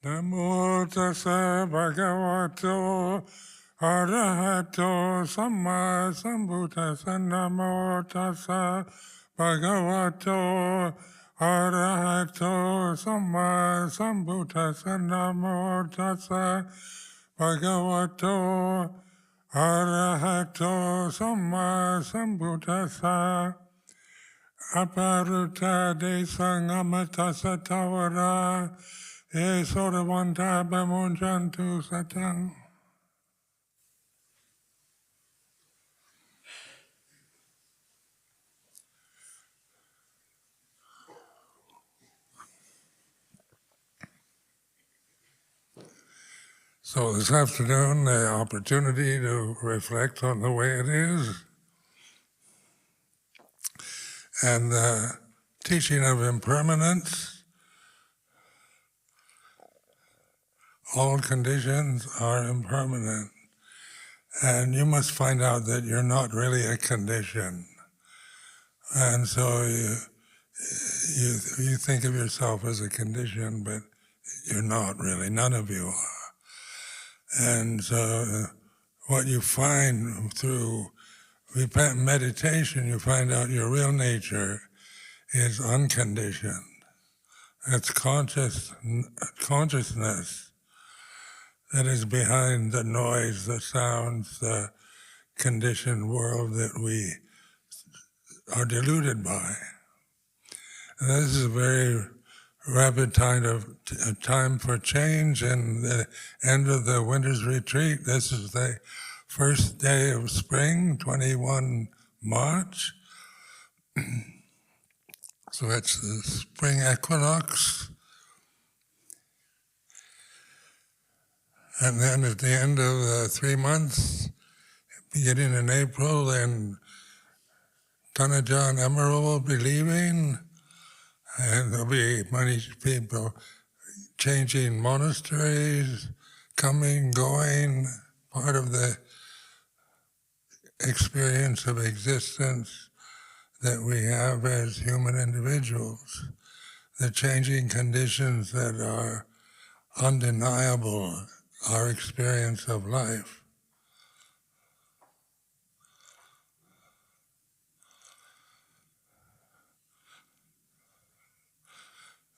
Namo tassa bhagavato arahato samma sambuddhassa. Namo tassa bhagavato arahato samma sambuddhassa. Namo tassa bhagavato arahato samma sambuddhassa. Aparuta de sangamatassa tavara e sodavanta bamunjantu satang. So this afternoon, the opportunity to reflect on the way it is, and the teaching of impermanence. All conditions are impermanent, and you must find out that you're not really a condition. And so you think of yourself as a condition, but you're not really. None of you are. And so what you find through meditation, you find out your real nature is unconditioned. It's consciousness that is behind the noise, the sounds, the conditioned world that we are deluded by. And this is a very rapid time for change, and the end of the winter's retreat. This is the first day of spring, 21 March. So it's the spring equinox. And then at the end of 3 months, beginning in April, then Tanaja and Emerald will be leaving, and there'll be many people changing monasteries, coming, going, part of the experience of existence that we have as human individuals, the changing conditions that are undeniable, our experience of life.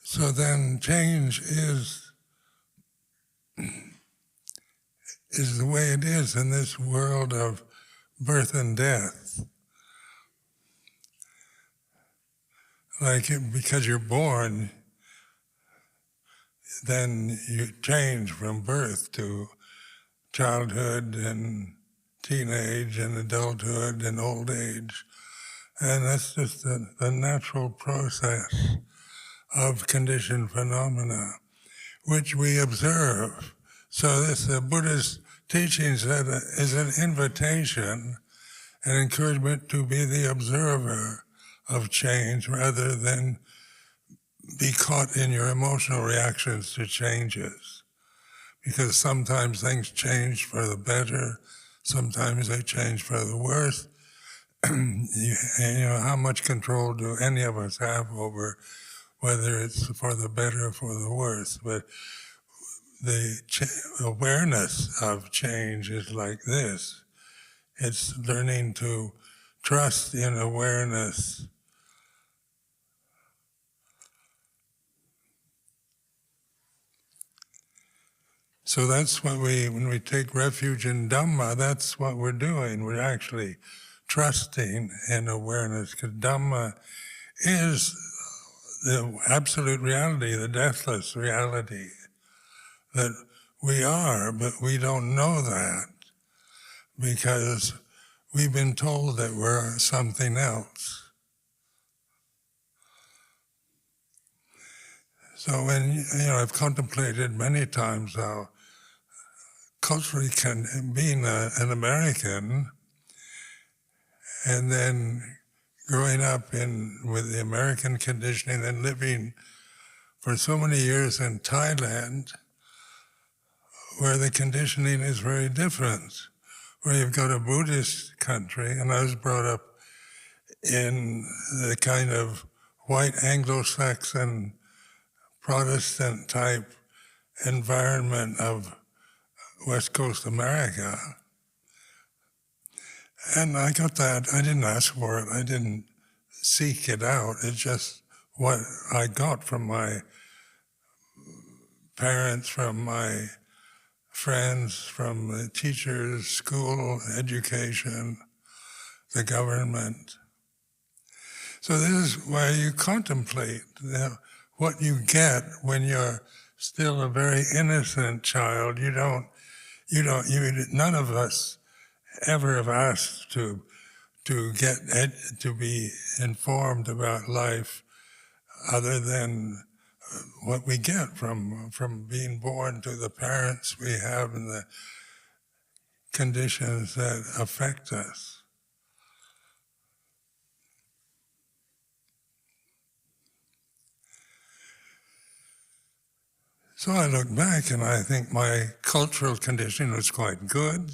So then change is the way it is in this world of birth and death. Because you're born, then you change from birth to childhood and teenage and adulthood and old age. And that's just the natural process of conditioned phenomena, which we observe. So the Buddhist teachings is an invitation, an encouragement to be the observer of change rather than be caught in your emotional reactions to changes. Because sometimes things change for the better, sometimes they change for the worse. How much control do any of us have over whether it's for the better or for the worse? But the awareness of change is like this. It's learning to trust in awareness. So that's what when we take refuge in Dhamma, that's what we're doing. We're actually trusting in awareness, because Dhamma is the absolute reality, the deathless reality that we are, but we don't know that because we've been told that we're something else. So when, I've contemplated many times how culturally being an American and then growing up with the American conditioning and living for so many years in Thailand, where the conditioning is very different, where you've got a Buddhist country, and I was brought up in the kind of white Anglo-Saxon Protestant type environment of West Coast America. And I got that. I didn't ask for it. I didn't seek it out. It's just what I got from my parents, from my friends, from the teachers, school, education, the government. So this is where you contemplate what you get when you're still a very innocent child. None of us ever have asked to be informed about life other than what we get from being born to the parents we have and the conditions that affect us. So I look back and I think my cultural condition was quite good.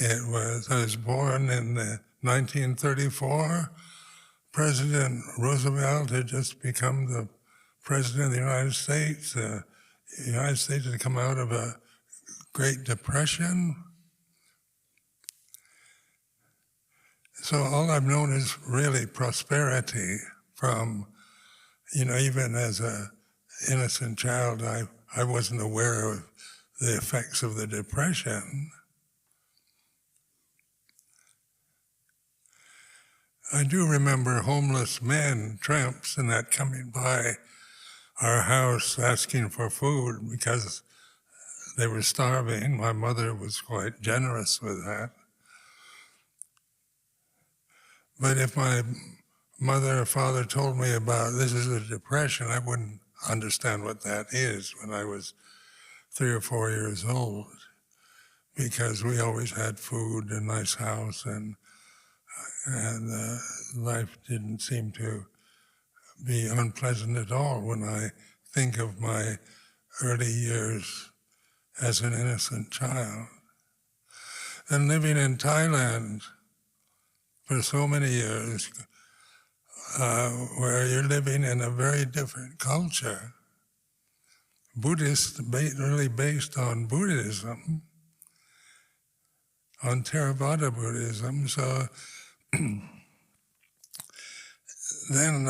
I was born in 1934. President Roosevelt had just become the President of the United States. The United States had come out of a Great Depression. So all I've known is really prosperity from, even as an innocent child, I wasn't aware of the effects of the Depression. I do remember homeless men, tramps and that, coming by our house asking for food because they were starving. My mother was quite generous with that. But if my mother or father told me about this is a depression, I wouldn't understand what that is when I was 3 or 4 years old, because we always had food, a nice house, and life didn't seem to be unpleasant at all when I think of my early years as an innocent child. And living in Thailand for so many years, where you're living in a very different culture, Buddhist, really based on Buddhism, on Theravada Buddhism. So then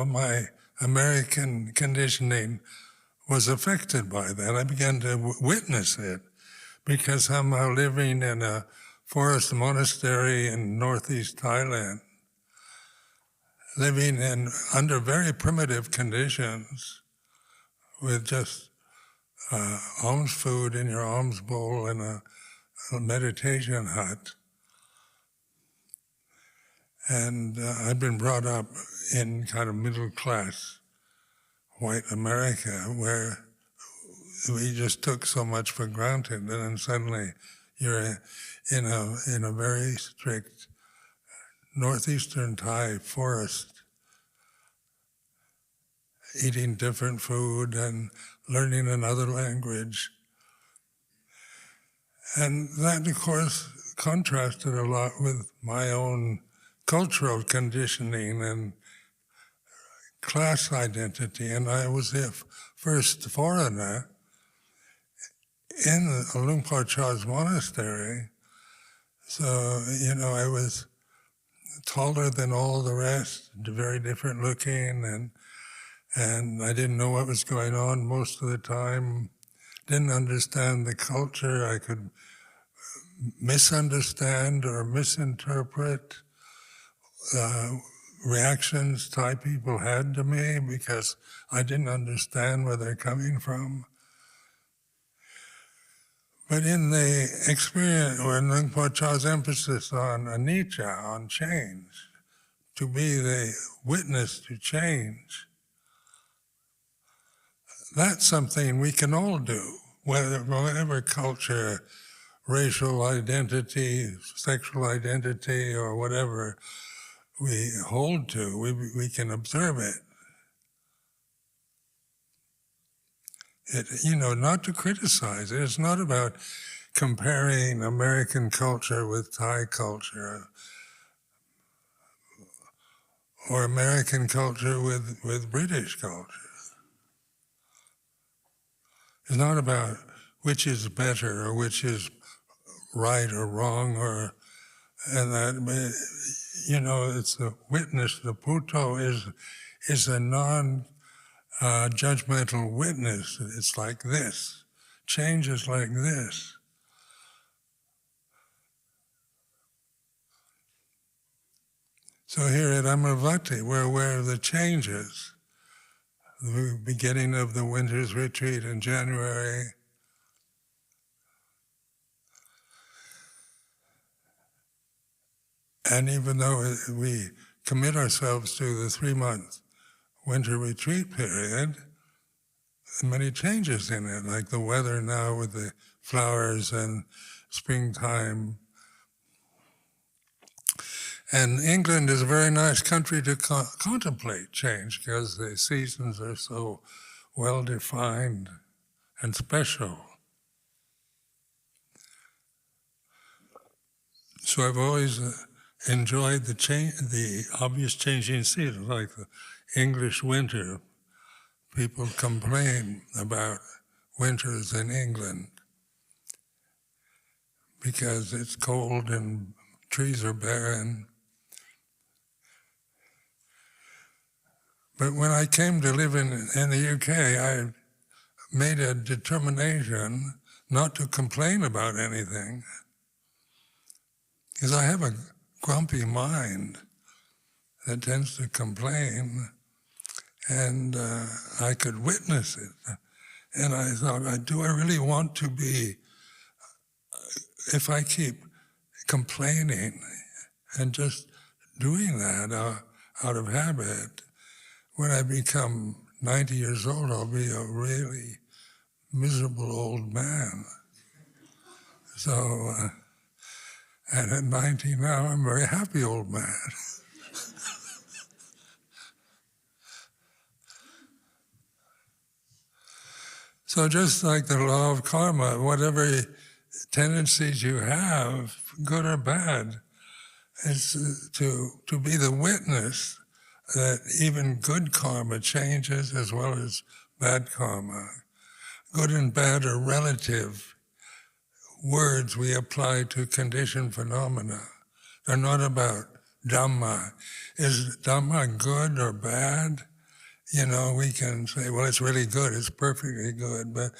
my American conditioning was affected by that. I began to witness it, because somehow living in a forest monastery in northeast Thailand, living under very primitive conditions, with just alms food in your alms bowl and a meditation hut. And I'd been brought up in kind of middle class white America, where we just took so much for granted, and then suddenly you're in a very strict northeastern Thai forest, eating different food and learning another language. And that, of course, contrasted a lot with my own cultural conditioning and class identity. And I was the first foreigner in the Luang Por Sumedho monastery. So, I was taller than all the rest, very different looking, and I didn't know what was going on most of the time, didn't understand the culture. I could misunderstand or misinterpret reactions Thai people had to me, because I didn't understand where they're coming from. But in the experience, when Luang Por Sumedho's emphasis on anicca, on change, to be the witness to change, that's something we can all do, whatever culture, racial identity, sexual identity, or whatever we hold to, we can observe it. Not to criticize it. It's not about comparing American culture with Thai culture, or American culture with British culture. It's not about which is better or which is right or wrong and that. It's the witness. The Buddha is a non-judgmental witness. It's like this. Change is like this. So here at Amaravati, we're aware of the changes. The beginning of the winter's retreat in January. And even though we commit ourselves to the 3-month winter retreat period, many changes in it, like the weather now with the flowers and springtime. And England is a very nice country to contemplate change because the seasons are so well defined and special. So I've always enjoyed the obvious changing seasons, like the English winter. People complain about winters in England because it's cold and trees are barren. But when I came to live in the UK, I made a determination not to complain about anything, because I have a grumpy mind that tends to complain, and I could witness it. And I thought, do I really want to be, if I keep complaining and just doing that out of habit, when I become 90 years old, I'll be a really miserable old man. So, and at 90 now, I'm a very happy old man. So just like the law of karma, whatever tendencies you have, good or bad, is to be the witness that even good karma changes as well as bad karma. Good and bad are relative words we apply to conditioned phenomena. They're not about Dhamma. Is Dhamma good or bad? We can say, well, it's really good, it's perfectly good, but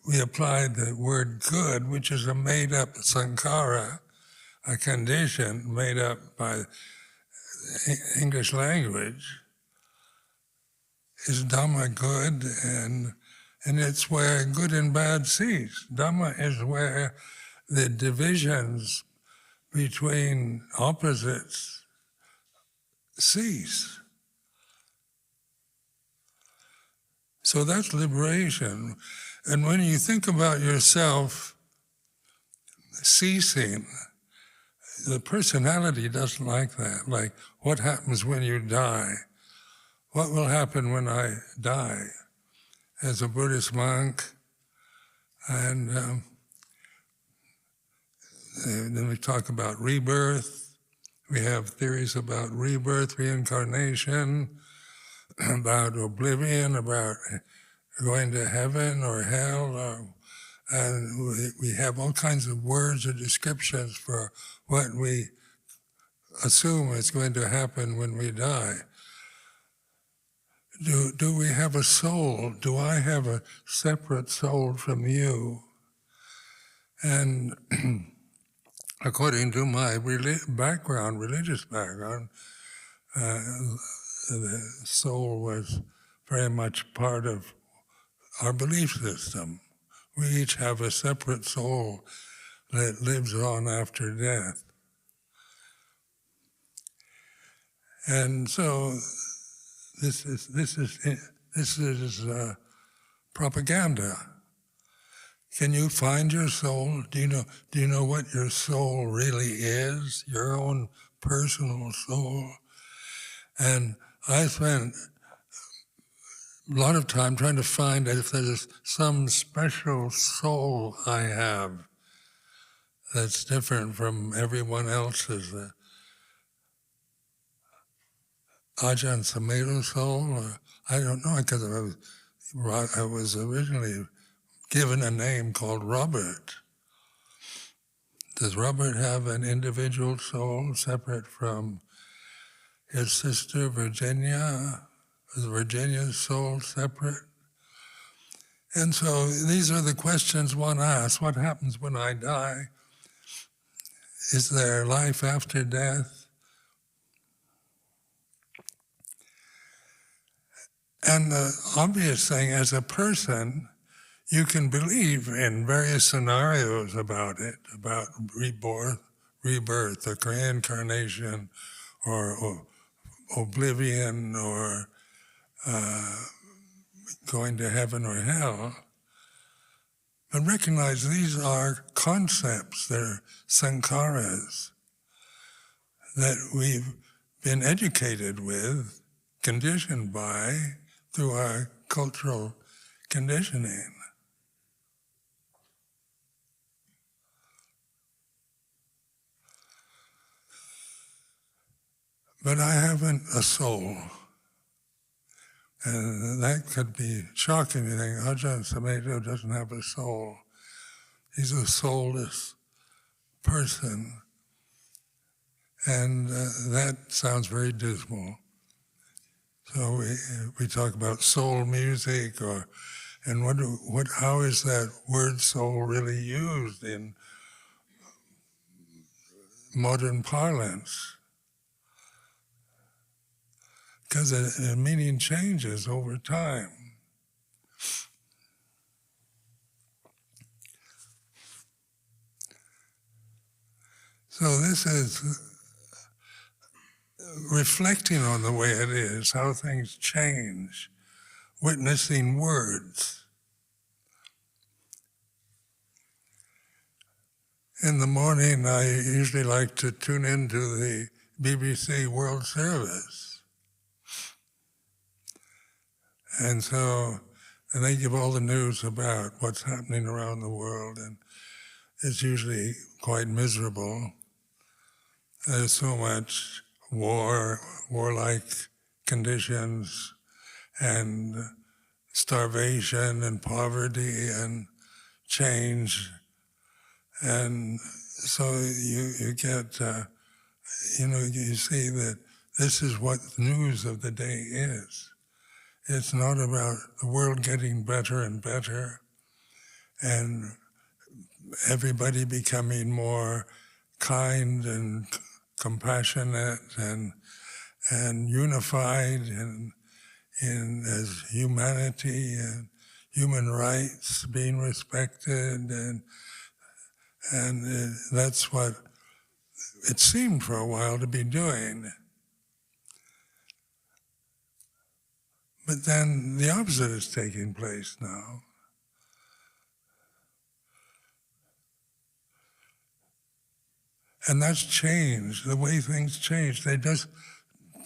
we apply the word good, which is a made-up sankhara, a condition made up by English language. Is Dhamma good? And it's where good and bad cease. Dhamma is where the divisions between opposites cease. So that's liberation. And when you think about yourself ceasing, the personality doesn't like that. Like, what happens when you die? What will happen when I die? As a Buddhist monk, and then we talk about rebirth. We have theories about rebirth, reincarnation, about oblivion, about going to heaven or hell, and we have all kinds of words or descriptions for what we assume is going to happen when we die. Do we have a soul? Do I have a separate soul from you? And according to my religious background, the soul was very much part of our belief system. We each have a separate soul that lives on after death. And so this is propaganda. Can you find your soul? Do you know what your soul really is? Your own personal soul? And I spent a lot of time trying to find if there's some special soul I have that's different from everyone else's. Ajahn Sumedho soul, or I don't know, because I was I was originally given a name called Robert. Does Robert have an individual soul separate from his sister Virginia? Is Virginia's soul separate? And so these are the questions one asks. What happens when I die? Is there life after death? And the obvious thing, as a person, you can believe in various scenarios about it, about rebirth, or reincarnation, or oblivion, or going to heaven or hell. But recognize these are concepts, they're sankharas that we've been educated with, conditioned by, through our cultural conditioning. But I haven't a soul. And that could be shocking. You think, Ajahn Sumedho doesn't have a soul. He's a soulless person. And that sounds very dismal. So we talk about soul music, and how is that word soul really used in modern parlance? Because the meaning changes over time. So this is reflecting on the way it is, how things change, witnessing words. In the morning, I usually like to tune into the BBC World Service. And they give all the news about what's happening around the world, and it's usually quite miserable. There's so much warlike conditions, and starvation, and poverty, and change. And so you get, you see that this is what the news of the day is. It's not about the world getting better and better, and everybody becoming more kind and compassionate and unified in as humanity and human rights being respected, and that's what it seemed for a while to be doing. But then the opposite is taking place now. And that's changed, the way things change. They just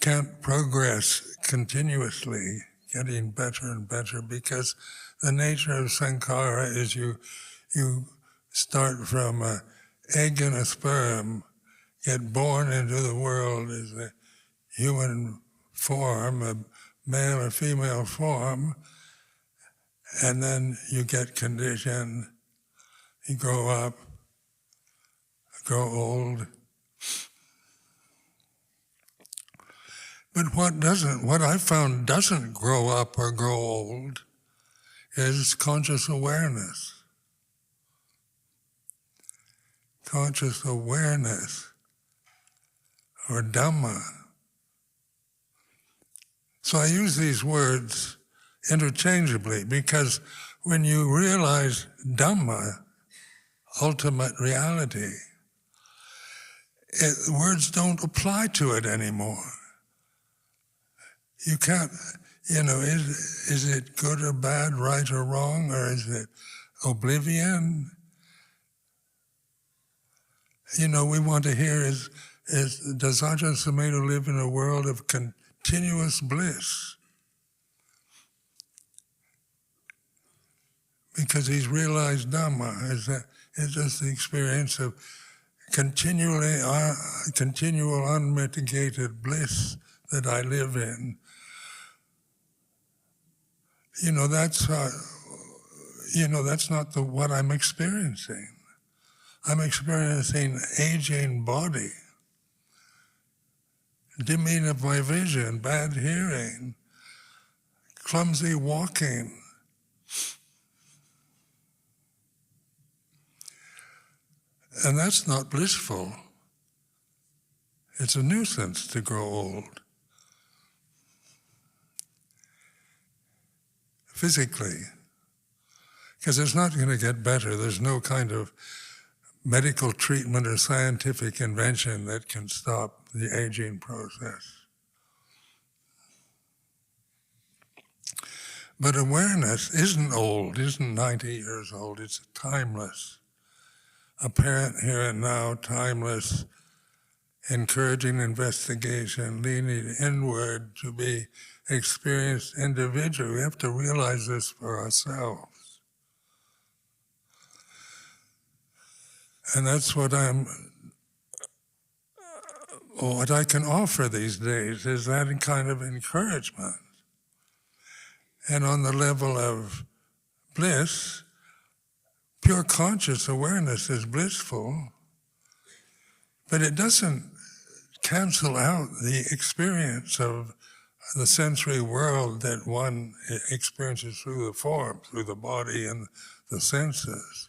can't progress continuously, getting better and better, because the nature of sankhara is you start from an egg and a sperm, get born into the world as a human form, a male or female form, and then you get conditioned, you grow up, grow old. But what I found doesn't grow up or grow old is conscious awareness. Conscious awareness, or Dhamma. So I use these words interchangeably, because when you realize Dhamma, ultimate reality, words don't apply to it anymore. You can't, is it good or bad, right or wrong, or is it oblivion? We want to hear does Ajahn Sumedho live in a world of continuous bliss? Because he's realized Dhamma is just the experience of continual unmitigated bliss that I live in. that's not what I'm experiencing. I'm experiencing aging body, dimming of my vision, bad hearing, clumsy walking. And that's not blissful. It's a nuisance to grow old. Physically. Because it's not going to get better. There's no kind of medical treatment or scientific invention that can stop the aging process. But awareness isn't old, isn't 90 years old, it's timeless. Apparent here and now, timeless, encouraging investigation, leaning inward to be experienced individually. We have to realize this for ourselves. And that's what I can offer these days, is that kind of encouragement. And on the level of bliss, pure conscious awareness is blissful, but it doesn't cancel out the experience of the sensory world that one experiences through the form, through the body and the senses.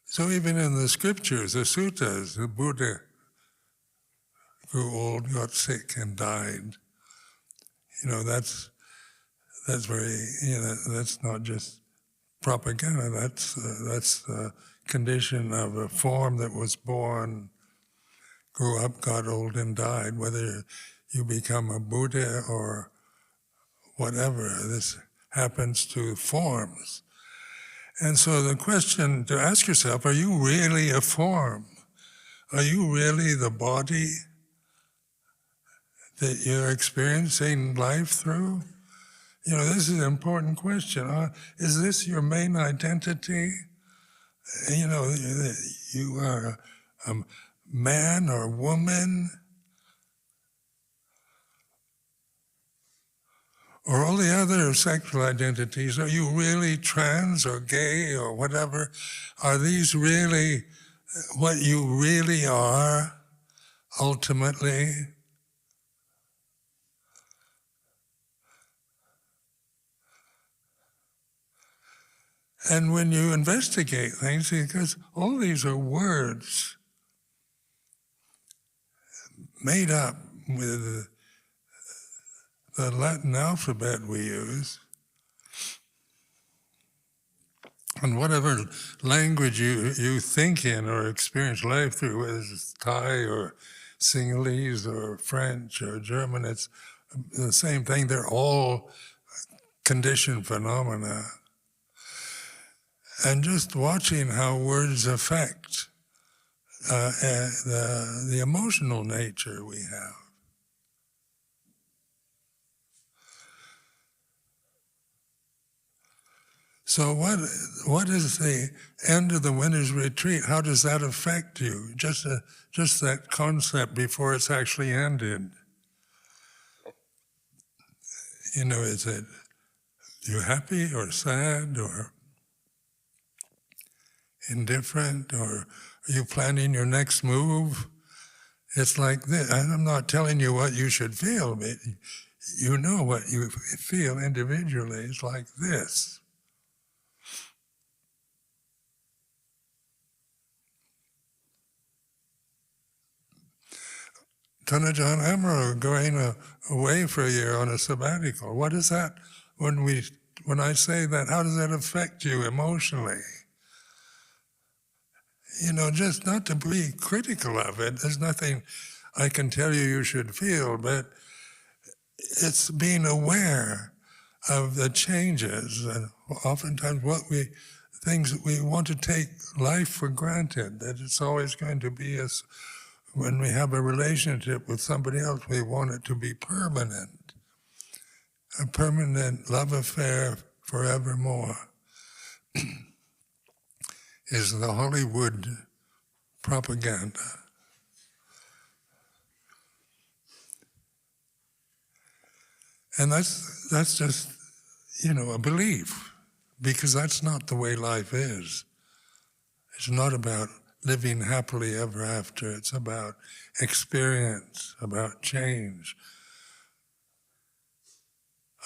So even in the scriptures, the suttas, the Buddha grew old, got sick, and died. That's very, that's not just propaganda. That's the condition of a form that was born, grew up, got old, and died. Whether you become a Buddha or whatever, this happens to forms. And so the question to ask yourself, are you really a form? Are you really the body that you're experiencing life through? This is an important question. Is this your main identity? You are a man or woman, or all the other sexual identities. Are you really trans or gay or whatever? Are these really what you really are, ultimately? And when you investigate things, because all these are words made up with the Latin alphabet we use, and whatever language you think in or experience life through, whether it's Thai or Sinhalese or French or German, it's the same thing. They're all conditioned phenomena. And just watching how words affect the emotional nature we have. So what is the end of the winter's retreat? How does that affect you? Just that concept before it's actually ended. Is it you happy or sad or indifferent, or are you planning your next move? It's like this. I'm not telling you what you should feel, but you know what you feel individually. It's like this. Tanajan Amaro going away for a year on a sabbatical. What is that? When I say that, how does that affect you emotionally? Just not to be critical of it. There's nothing I can tell you should feel, but it's being aware of the changes, and oftentimes things that we want to take life for granted, that it's always going to be when we have a relationship with somebody else, we want it to be permanent, a permanent love affair forevermore. Is the Hollywood propaganda. And that's just, a belief, because that's not the way life is. It's not about living happily ever after. It's about experience, about change,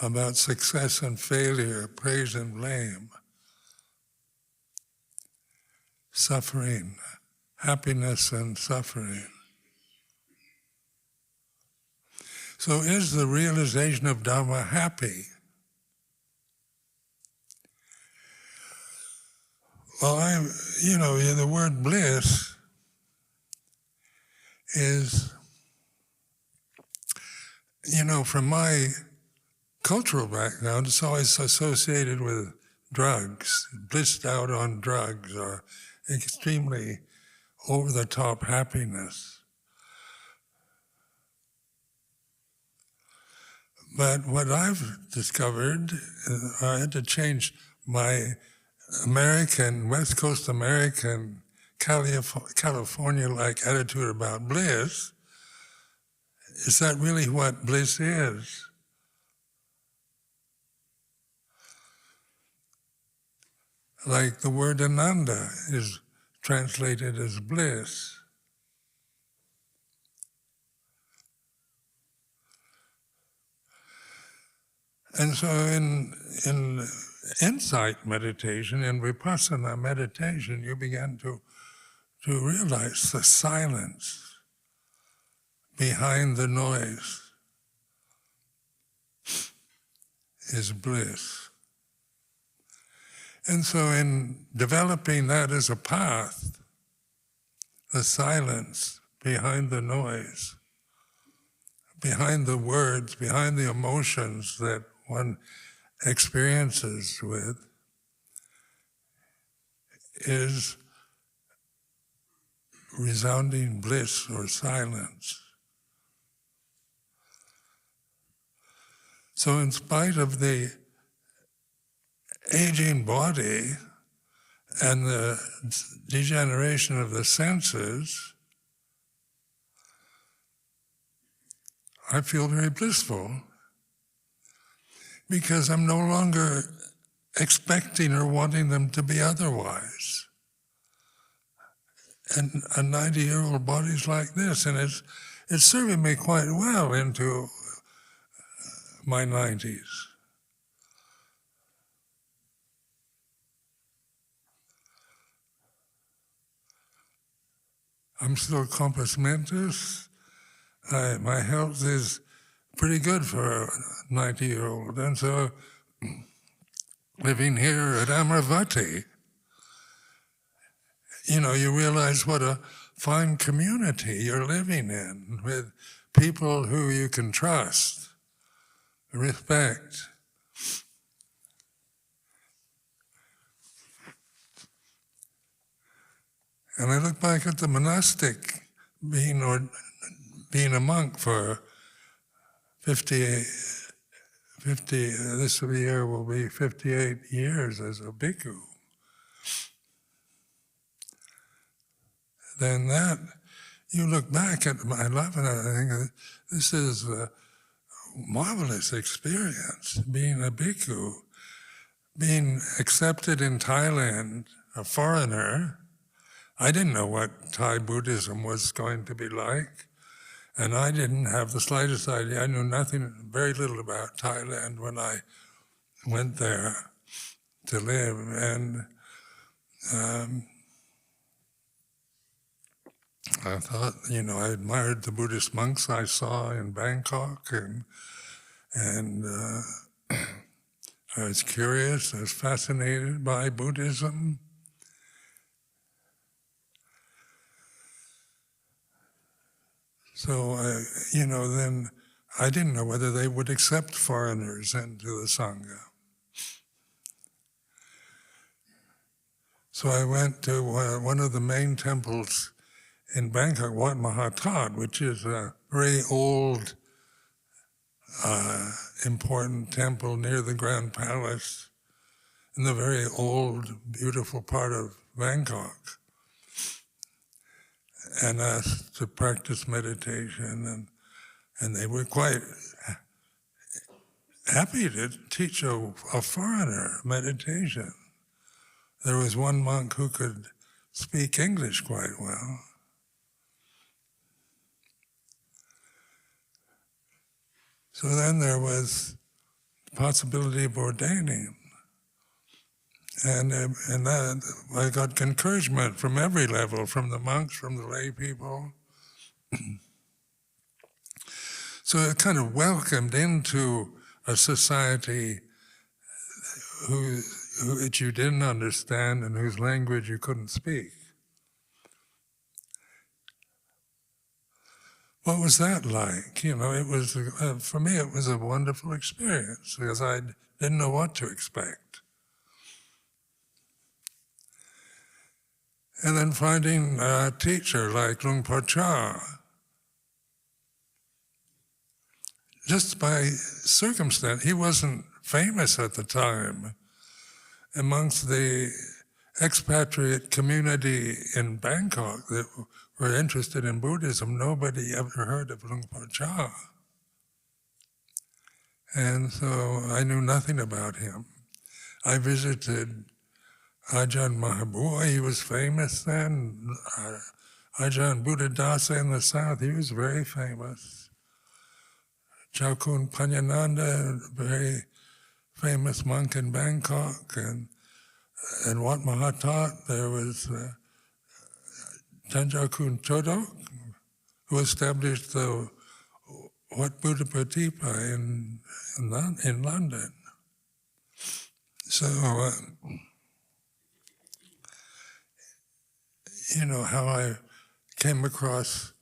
about success and failure, praise and blame, suffering, happiness and suffering. So is the realization of Dhamma happy? Well, the word bliss is, from my cultural background, it's always associated with drugs, blissed out on drugs, or extremely over-the-top happiness. But what I've discovered, I had to change my West Coast American, California-like attitude about bliss. Is that really what bliss is? Like the word Ananda is translated as bliss. And so in insight meditation, in vipassana meditation, you begin to realize the silence behind the noise is bliss. And so in developing that as a path, the silence behind the noise, behind the words, behind the emotions that one experiences with, is resounding bliss or silence. So in spite of the aging body and the degeneration of the senses, I feel very blissful, because I'm no longer expecting or wanting them to be otherwise. And a 90-year-old body's like this, and it's serving me quite well into my 90s. I'm still compos mentis. My health is pretty good for a 90-year-old. And so living here at Amaravati, you realize what a fine community you're living in, with people who you can trust, respect. And I look back at the monastic, being a monk for 50, this year will be 58 years as a bhikkhu. Then you look back at my life and I think, this is a marvelous experience, being a bhikkhu, being accepted in Thailand, a foreigner. I didn't know what Thai Buddhism was going to be like, and I didn't have the slightest idea. I knew very little about Thailand when I went there to live. And I thought, I admired the Buddhist monks I saw in Bangkok, and I was curious, I was fascinated by Buddhism. So, then I didn't know whether they would accept foreigners into the Sangha. So I went to one of the main temples in Bangkok, Wat Mahathat, which is a very old, important temple near the Grand Palace in the very old, beautiful part of Bangkok. and asked to practice meditation, and they were quite happy to teach a foreigner meditation. There was one monk who could speak English quite well. So then there was the possibility of ordaining. And that, I got encouragement from every level, from the monks, from the lay people. So it kind of welcomed into a society which you didn't understand and whose language you couldn't speak. What was that like? You know, it was, for me, it was a wonderful experience because I didn't know what to expect. And then finding a teacher like Luang Por Sumedho, just by circumstance, he wasn't famous at the time. Amongst the expatriate community in Bangkok that were interested in Buddhism, nobody ever heard of Luang Por Sumedho. And so I knew nothing about him. I visited Ajahn Mahabua, he was famous then. Ajahn Buddhadasa in the south, he was very famous. Chakun Panyananda, very famous monk in Bangkok, and Wat Mahatat, there was Tanjakun Chodok, who established the Wat Buddha Pratipa in London. So, you know, how I came across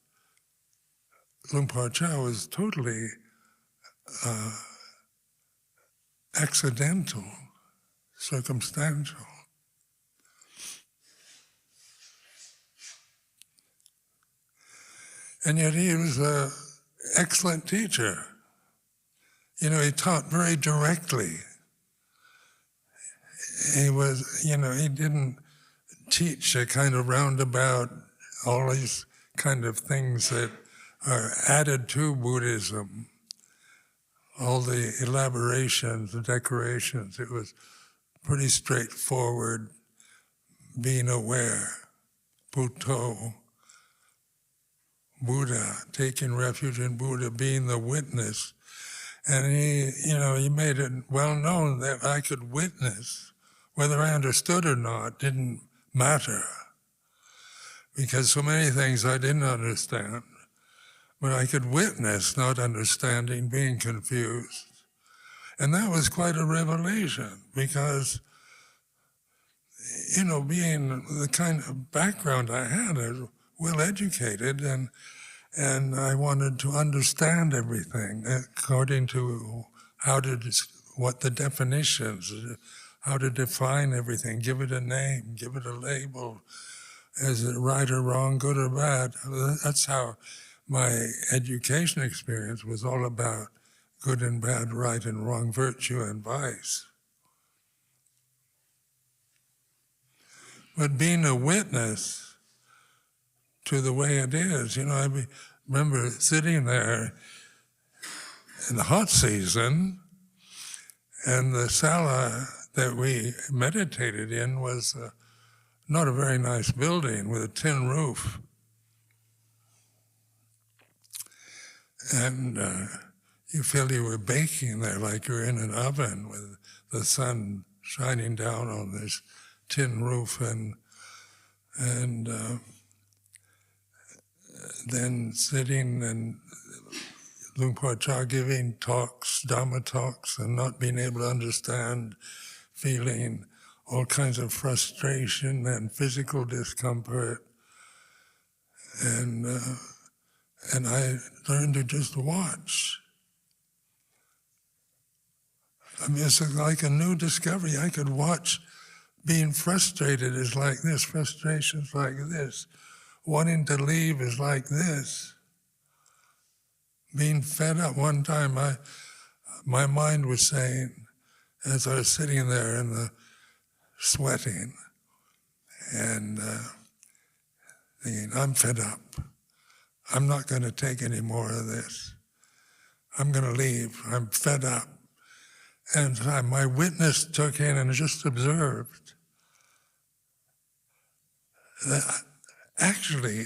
Luang Por Sumedho was totally accidental, circumstantial. And yet he was an excellent teacher. You know, he taught very directly. He was, you know, he didn't teach a kind of roundabout, all these kind of things that are added to Buddhism, all the elaborations, the decorations. It was pretty straightforward, being aware, Bhutto, Buddha, taking refuge in Buddha, being the witness. And he, you know, he made it well known that I could witness. Whether I understood or not didn't matter, because so many things I didn't understand. But I could witness not understanding, being confused. And that was quite a revelation, because, you know, being the kind of background I had, I was well educated, and I wanted to understand everything according to what the definitions, how to define everything, give it a name, give it a label. Is it right or wrong, good or bad? That's how my education experience was all about good and bad, right and wrong, virtue and vice. But being a witness to the way it is, you know, I remember sitting there in the hot season, and the sala that we meditated in was not a very nice building with a tin roof. And you feel you were baking there like you're in an oven with the sun shining down on this tin roof, and then sitting and Luang Por Sumedho giving talks, Dhamma talks, and not being able to understand, feeling all kinds of frustration and physical discomfort. And I learned to just watch. I mean, it's like a new discovery. I could watch. Being frustrated is like this, frustration's like this. Wanting to leave is like this. Being fed up. One time, my mind was saying, as I was sitting there in the sweating, and thinking, I'm fed up. I'm not going to take any more of this. I'm going to leave. I'm fed up. And my witness took in and just observed that actually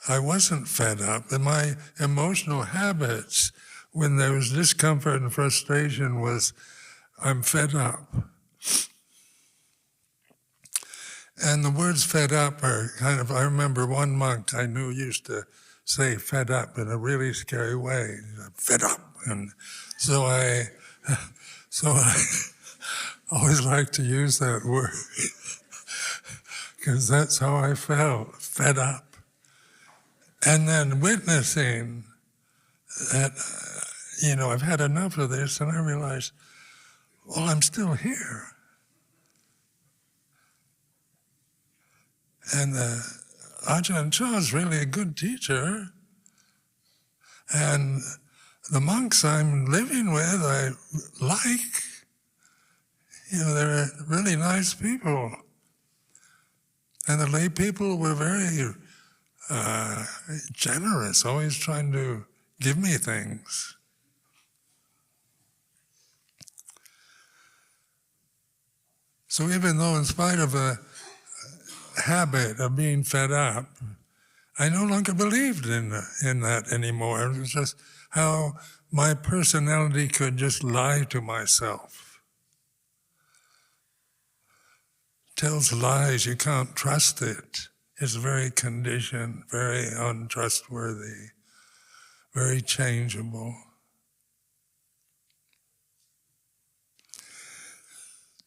I wasn't fed up, and my emotional habits when there was discomfort and frustration was, I'm fed up. And the words fed up are kind of, I remember one monk I knew used to say fed up in a really scary way. Fed up. And so I always like to use that word because that's how I felt, fed up. And then witnessing that, I've had enough of this, and I realized, well, I'm still here. And Ajahn Chah is really a good teacher. And the monks I'm living with, I like. They're really nice people. And the lay people were very generous, always trying to give me things. So even though in spite of a habit of being fed up, I no longer believed in that anymore. It was just how my personality could just lie to myself. Tells lies, you can't trust it. It's very conditioned, very untrustworthy, very changeable.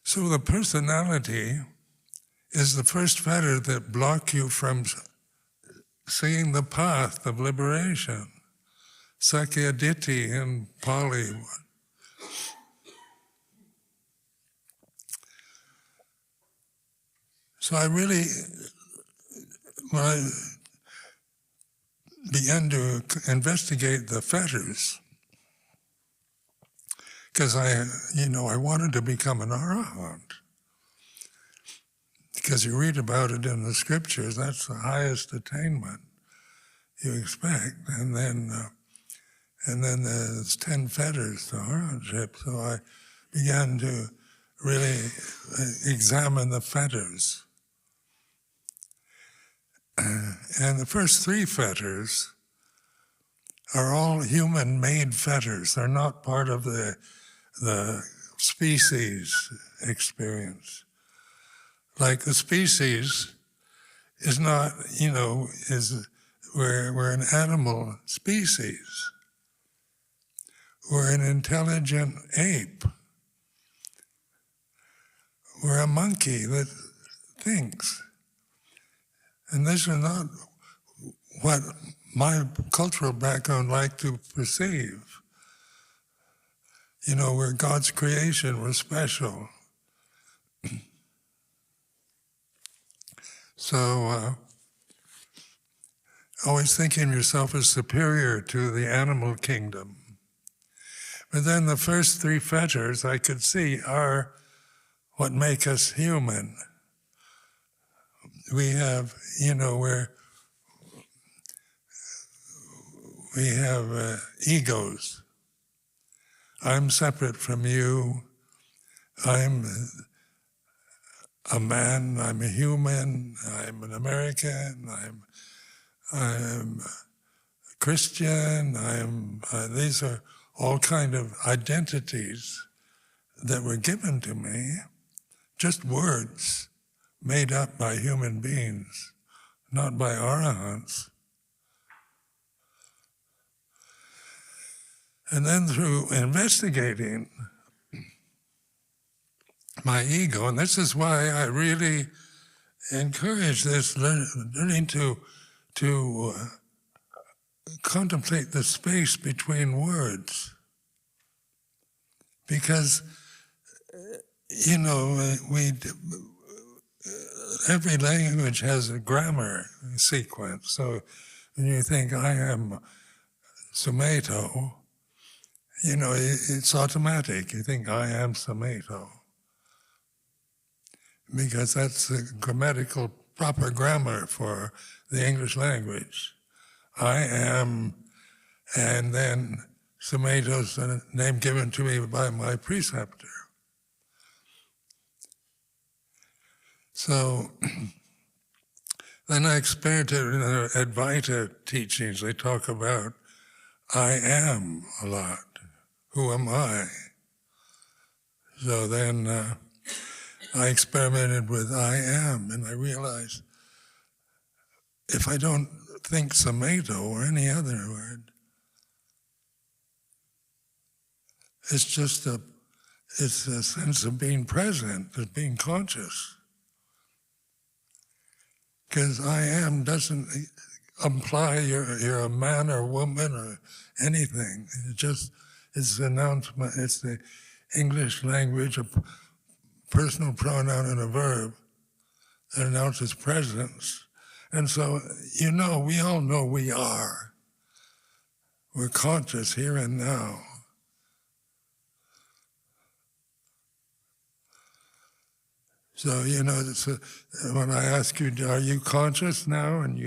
So the personality is the first fetter that blocks you from seeing the path of liberation. Sakya Ditti in Pali. So I really, when I began to investigate the fetters, because I wanted to become an arahant. Because you read about it in the scriptures, that's the highest attainment you expect. And then there's 10 fetters to arahantship. So I began to really examine the fetters. And the first 3 fetters are all human-made fetters. They're not part of the species experience. Like the species is not, we're an animal species. We're an intelligent ape. We're a monkey that thinks. And this is not what my cultural background like to perceive. We're God's creation, we're special. So, always thinking of yourself as superior to the animal kingdom. But then the first 3 fetters I could see are what make us human. We have, we have egos. I'm separate from you. I'm a man, I'm a human, I'm an American, I'm Christian, these are all kind of identities that were given to me, just words made up by human beings, not by arahants. And then through investigating my ego, and this is why I really encourage this, learning to contemplate the space between words. Because, every language has a grammar sequence. So when you think, I am Sumedho, it's automatic. You think, I am Sumedho. Because that's the grammatical proper grammar for the English language. I am, and then Sumedho's the name given to me by my preceptor. So then I experimented in the Advaita teachings. They talk about I am a lot. Who am I? So then I experimented with I am, and I realized if I don't think Sumedho or any other word, it's a sense of being present, of being conscious. Because I am doesn't imply you're a man or woman or anything. It's the announcement, it's the English language, a personal pronoun and a verb that announces presence. And so, we all know we are. We're conscious here and now. So, when I ask you, are you conscious now? And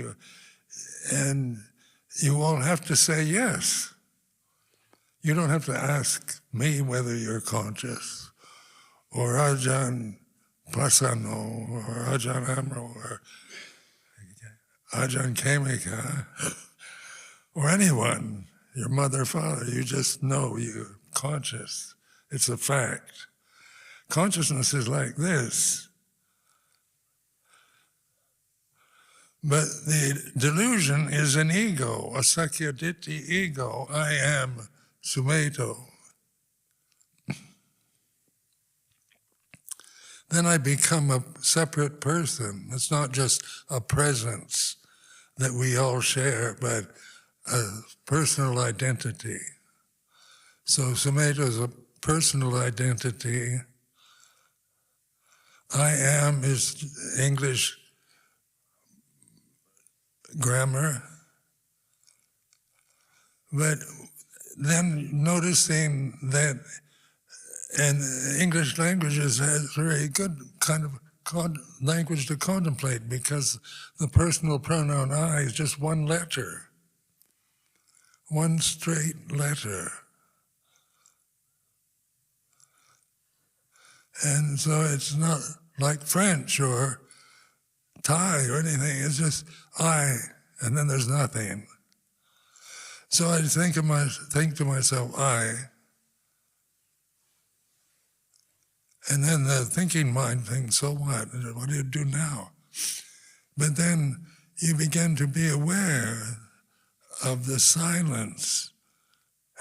you all have to say yes. You don't have to ask me whether you're conscious, or Ajahn Pasano, or Ajahn Amro, or Ajahn Kemika, or anyone, your mother, father. You just know you're conscious. It's a fact. Consciousness is like this. But the delusion is an ego, a Sakyaditi ego. I am Sumedho. Then I become a separate person. It's not just a presence that we all share, but a personal identity. So Sumedho is a personal identity. I am is English grammar. But then noticing that, and English languages has very good kind of language to contemplate, because the personal pronoun I is just one letter, one straight letter. And so it's not like French or Thai or anything, it's just I, and then there's nothing. So I think to myself, I, and then the thinking mind thinks, so what? What do you do now? But then you begin to be aware of the silence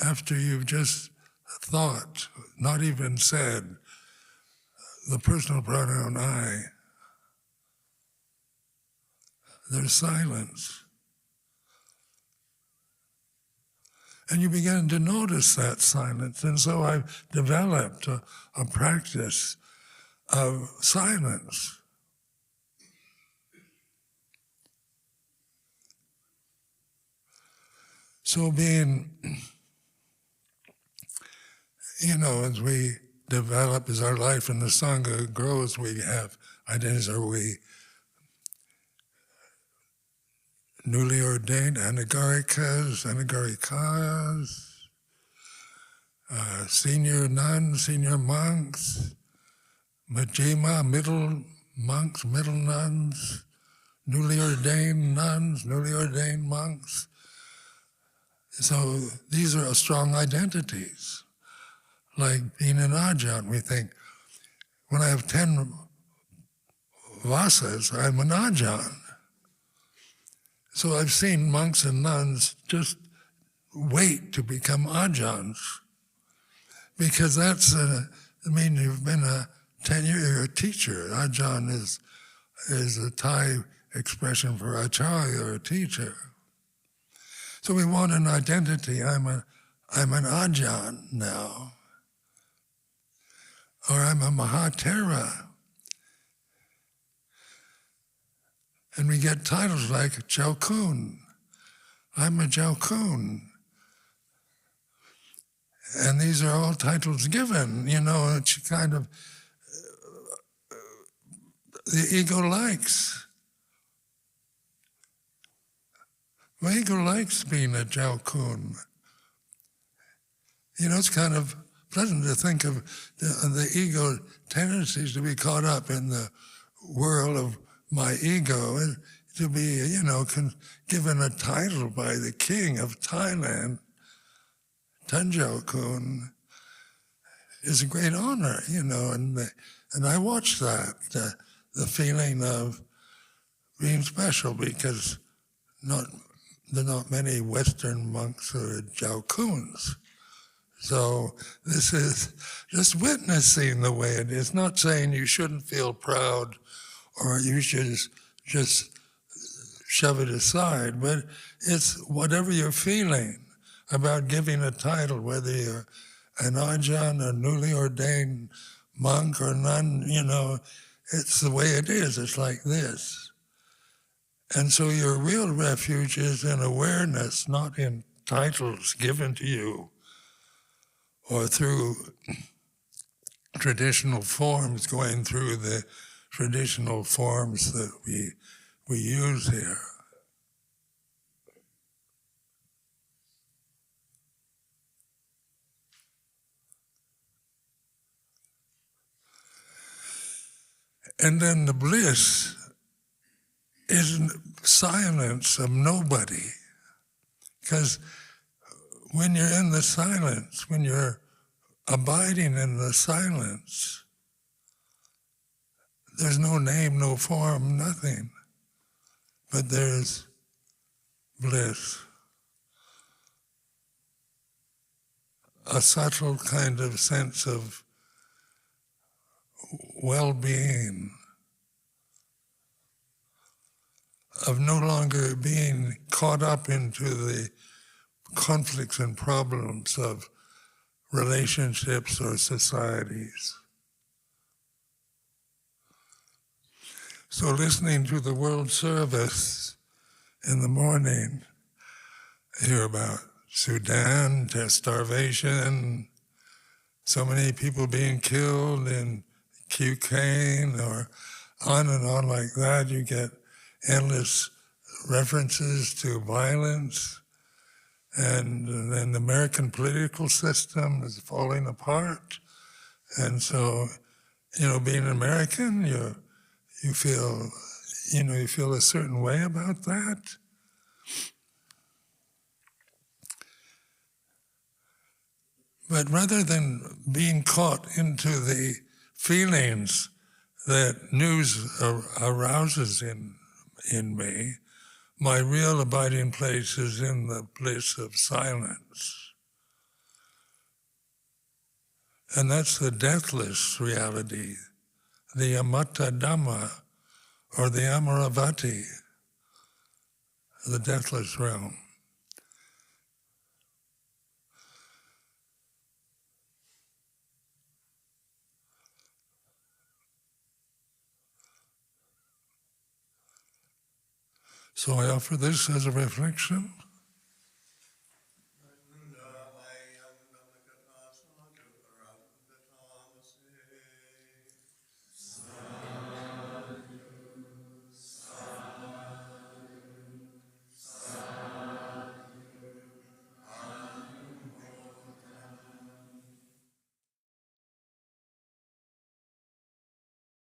after you've just thought, not even said, the personal pronoun I. There's silence. And you begin to notice that silence. And so I've developed a practice of silence. So being, as we develop, as our life in the Sangha grows, we have identities. Are we newly ordained anagarikas, senior nuns, senior monks, majjhima, middle monks, middle nuns, newly ordained nuns, newly ordained monks. So these are strong identities. Like being an Ajahn, we think, when I have 10 vasas, I'm an Ajahn. So I've seen monks and nuns just wait to become Ajahns, because that's you've been a 10-year teacher. Ajahn is a Thai expression for acharya, or a teacher. So we want an identity. I'm an Ajahn now, or I'm a Mahatera. And we get titles like Jalkun. I'm a Jalkun. And these are all titles given, it's kind of, the ego likes. My ego likes being a Jiao-kun. It's kind of pleasant to think of the ego tendencies to be caught up in the whirl of my ego, and to be, given a title by the king of Thailand, Tanjiao-kun, is a great honor, and I watch that, the feeling of being special, because there are not many Western monks who are Jiao-kuns. So this is just witnessing the way it is, not saying you shouldn't feel proud or you should just shove it aside, but it's whatever you're feeling about giving a title, whether you're an Ajahn, a newly ordained monk or nun, it's the way it is. It's like this. And so your real refuge is in awareness, not in titles given to you or through traditional forms, going through the traditional forms that we use here. And then the bliss is silence of nobody. Because when you're in the silence, when you're abiding in the silence, there's no name, no form, nothing. But there's bliss. A subtle kind of sense of well-being, of no longer being caught up into the conflicts and problems of relationships or societies. So listening to the world service in the morning, I hear about Sudan, starvation, so many people being killed in Ukraine, or on and on like that. You get endless references to violence, and then the American political system is falling apart. And so, being an American, you feel a certain way about that. But rather than being caught into the feelings that news arouses in me, my real abiding place is in the bliss of silence. And that's the deathless reality, the Amata Dhamma, or the Amaravati, the deathless realm. So I offer this as a reflection.